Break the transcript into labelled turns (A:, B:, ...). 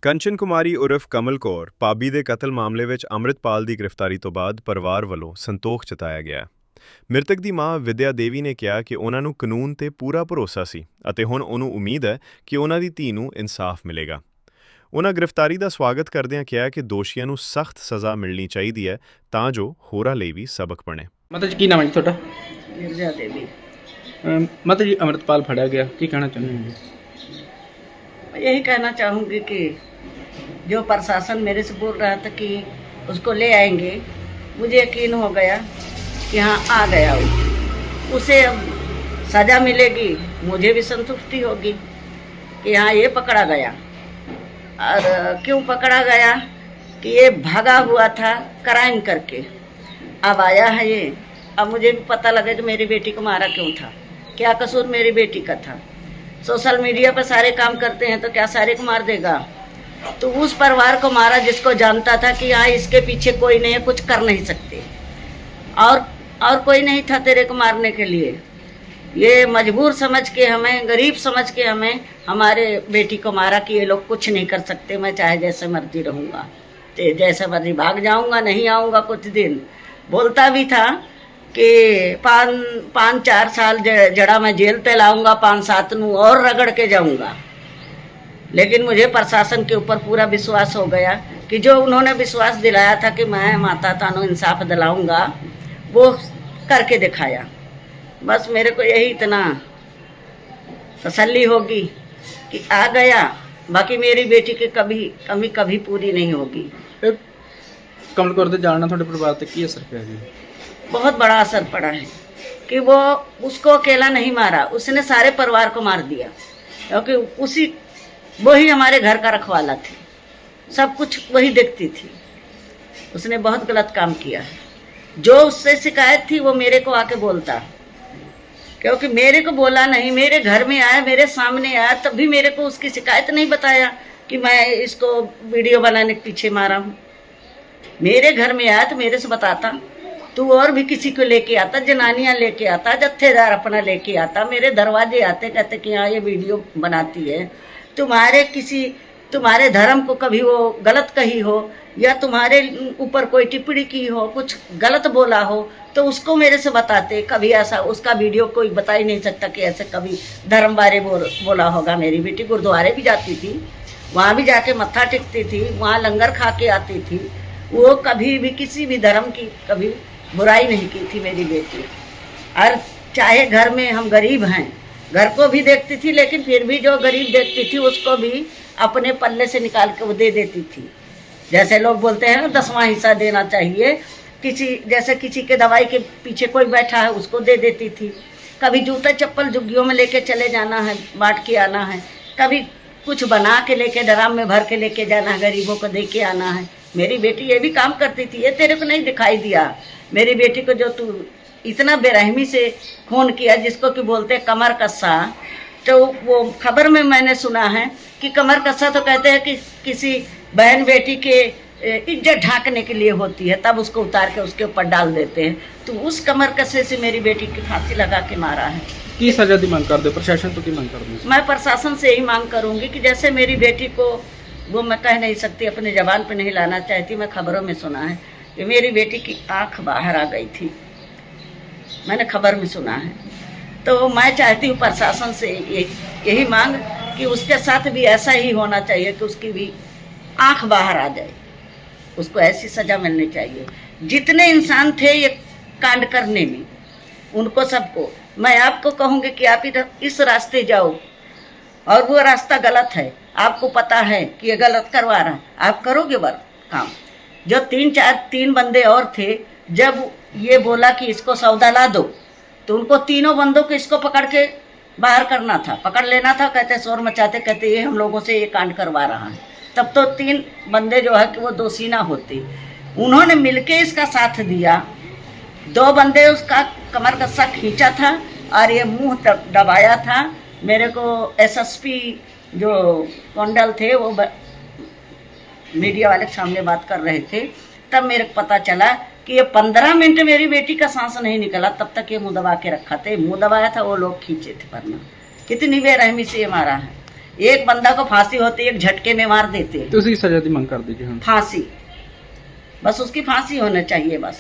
A: ਕੰਚਨ ਕੁਮਾਰੀ ਉਰਫ ਕਮਲ ਕੌਰ ਪਾਬੀ ਦੇ ਕਤਲ ਮਾਮਲੇ ਵਿੱਚ ਅੰਮ੍ਰਿਤਪਾਲ ਦੀ ਗ੍ਰਿਫਤਾਰੀ ਤੋਂ ਬਾਅਦ ਪਰਿਵਾਰ ਵੱਲੋਂ ਸੰਤੋਖ ਜਤਾਇਆ ਗਿਆ। ਮ੍ਰਿਤਕ ਦੀ ਮਾਂ ਵਿਦਿਆ ਦੇਵੀ ਨੇ ਕਿਹਾ ਕਿ ਉਹਨਾਂ ਨੂੰ ਕਾਨੂੰਨ ਤੇ ਪੂਰਾ ਭਰੋਸਾ ਸੀ ਅਤੇ ਹੁਣ ਉਹਨੂੰ ਉਮੀਦ ਹੈ ਕਿ ਉਹਨਾਂ ਦੀ ਧੀ ਨੂੰ ਇਨਸਾਫ ਮਿਲੇਗਾ। ਉਹਨਾਂ ਗ੍ਰਿਫਤਾਰੀ ਦਾ ਸਵਾਗਤ ਕਰਦਿਆਂ ਕਿਹਾ ਕਿ ਦੋਸ਼ੀਆਂ ਨੂੰ ਸਖਤ ਸਜ਼ਾ ਮਿਲਣੀ ਚਾਹੀਦੀ ਹੈ ਤਾਂ ਜੋ ਹੋਰਾਂ ਲਈ ਵੀ ਸਬਕ ਬਣੇ।
B: ਮਾਤਾ ਜੀ ਕੀ ਨਾਮ ਹੈ ਜੀ ਤੁਹਾਡਾ?
C: गिरजा देवी।
B: ਮਾਤਾ ਜੀ ਅੰਮ੍ਰਿਤਪਾਲ ਫੜਿਆ ਗਿਆ, ਕੀ ਕਹਿਣਾ ਚਾਹੁੰਦੇ ਹੋ?
C: यही कहना चाहूँगी कि जो प्रशासन मेरे से बोल रहा था कि उसको ले आएंगे, मुझे यकीन हो गया कि हाँ आ गया वो। उसे अब सज़ा मिलेगी, मुझे भी संतुष्टि होगी कि हाँ ये पकड़ा गया। और क्यों पकड़ा गया कि ये भागा हुआ था क्राइम करके, अब आया है ये। अब मुझे भी पता लगा कि मेरी बेटी को मारा क्यों था, क्या कसूर मेरी बेटी का था। सोशल मीडिया पर सारे काम करते हैं तो क्या सारे को मार देगा? तो उस परिवार को मारा जिसको जानता था कि हाँ इसके पीछे कोई नहीं है, कुछ कर नहीं सकते, और कोई नहीं था तेरे को मारने के लिए। ये मजबूर समझ के हमें, गरीब समझ के हमें हमारे बेटी को मारा कि ये लोग कुछ नहीं कर सकते, मैं चाहे जैसे मर्जी रहूँगा, तो जैसे मर्जी भाग जाऊँगा, नहीं आऊँगा कुछ दिन। बोलता भी था कि 5-4 साल जड़ा मैं जेल ते लाऊंगा, 5-7 नू और रगड़ के जाऊंगा। लेकिन मुझे प्रशासन के ऊपर पूरा विश्वास हो गया कि जो उन्होंने विश्वास दिलाया था कि मैं माता तानो इंसाफ दिलाऊंगा, वो करके दिखाया। बस मेरे को यही इतना तसल्ली होगी कि आ गया, बाकी मेरी बेटी की कभी कमी कभी पूरी नहीं होगी।
B: ਕਮਲ ਕੌਰ ਦੇ ਜਾਣ ਨਾਲ ਤੁਹਾਡੇ ਪਰਿਵਾਰ ਤੇ ਕੀ ਅਸਰ ਪਿਆ ਜੀ?
C: बहुत बड़ा असर पड़ा है कि वो उसको अकेला नहीं मारा, उसने सारे परिवार को मार दिया, क्योंकि वो ही हमारे घर का रखवाला थी, सब कुछ वही देखती थी। उसने बहुत गलत काम किया है। जो उससे शिकायत थी वो मेरे को आके बोलता, क्योंकि मेरे को बोला नहीं, मेरे घर में आया, मेरे सामने आया, तब भी मेरे को उसकी शिकायत नहीं बताया कि मैं इसको वीडियो बनाने के पीछे मारा हूँ। मेरे घर में आया तो मेरे से बताता, तू और भी किसी को लेके आता, जनानियाँ लेके आता, जत्थेदार अपना लेके आता, मेरे दरवाजे आते, कहते कि हाँ ये वीडियो बनाती है, तुम्हारे धर्म को कभी वो गलत कही हो या तुम्हारे ऊपर कोई टिप्पणी की हो, कुछ गलत बोला हो तो उसको मेरे से बताते। कभी ऐसा उसका वीडियो कोई बता ही नहीं सकता कि ऐसे कभी धर्म बारे बोला होगा। मेरी बेटी गुरुद्वारे भी जाती थी, वहाँ भी जाके मत्था टेकती थी, वहाँ लंगर खा के आती थी। वो कभी भी किसी भी धर्म की कभी बुराई नहीं की थी मेरी बेटी। और चाहे घर में हम गरीब हैं, घर को भी देखती थी, लेकिन फिर भी जो गरीब देखती थी उसको भी अपने पल्ले से निकाल के वो दे देती थी। जैसे लोग बोलते हैं ना 10वां हिस्सा देना चाहिए, जैसे किसी के दवाई के पीछे कोई बैठा है उसको दे देती थी। कभी जूता चप्पल झुग्गियों में लेके चले जाना है, बांट के आना है, कभी कुछ बना के लेके ड्राम में भर के लेके जाना है, गरीबों को दे के आना है। मेरी बेटी ये भी काम करती थी, ये तेरे को नहीं दिखाई दिया? मेरी बेटी को जो तू इतना बेरहमी से खून किया, जिसको कि बोलते हैं कमर कस्सा, तो वो खबर में मैंने सुना है कि कमर कस्सा तो कहते हैं कि किसी बहन बेटी के इज्जत ढांकने के लिए होती है, तब उसको उतार के उसके ऊपर डाल देते हैं। तो उस कमर कस्से से मेरी बेटी की फांसी लगा के मारा है।
B: ਕੀ ਸਜ਼ਾ ਦੀ ਮੰਗ ਕਰਦੇ ਹੋ? ਪ੍ਰਸ਼ਾਸਨ ਤੋਂ ਕੀ ਮੰਗ ਕਰਦੇ ਹੋ?
C: मैं प्रशासन से यही मांग करूंगी कि जैसे मेरी बेटी को, वो मैं कह नहीं सकती, अपने जबान पे नहीं लाना चाहती, मैं खबरों में सुना है कि मेरी बेटी की आंख बाहर आ गई थी, मैंने खबर में सुना है। तो मैं चाहती हूँ प्रशासन से यही मांग कि उसके साथ भी ऐसा ही होना चाहिए कि उसकी भी आंख बाहर आ जाए, उसको ऐसी सज़ा मिलनी चाहिए। जितने इंसान थे ये कांड करने में, उनको सबको मैं आपको कहूँगी कि आप इस रास्ते जाओ और वो रास्ता गलत है, आपको पता है कि ये गलत करवा रहा है, आप करोगे वो काम। जो 3 बंदे और थे, जब ये बोला कि इसको सौदा ला दो, तो उनको तीनों बंदों को इसको पकड़ के बाहर करना था, पकड़ लेना था। कहते शोर मचाते, कहते ये हम लोगों से ये कांड करवा रहा है। तब तो 3 बंदे जो है कि वो दोषी ना होते। उन्होंने मिलके इसका साथ दिया। 2 बंदे उसका कमर कस्सा खींचा था और ये मुंह दबाया था। मेरे को एसएसपी जो कोंडल थे वो मीडिया वाले के सामने बात कर रहे थे, तब मेरे को पता चला कि ये 15 मिनट मेरी बेटी का सांस नहीं निकला, तब तक ये मुंह दबा के रखा था। मुंह दबाया था, वो लोग खींचे थे, वरना कितनी बेरहमी से ये मारा है। एक बंदा को फांसी होती है, एक झटके में मार देते हैं।
B: ਤੁਸੀਂ ਸਜ਼ਾ ਦੀ ਮੰਗ ਕਰਦੇ ਜੀ ਹੁਣ?
C: फांसी, बस उसकी फांसी होना चाहिए बस।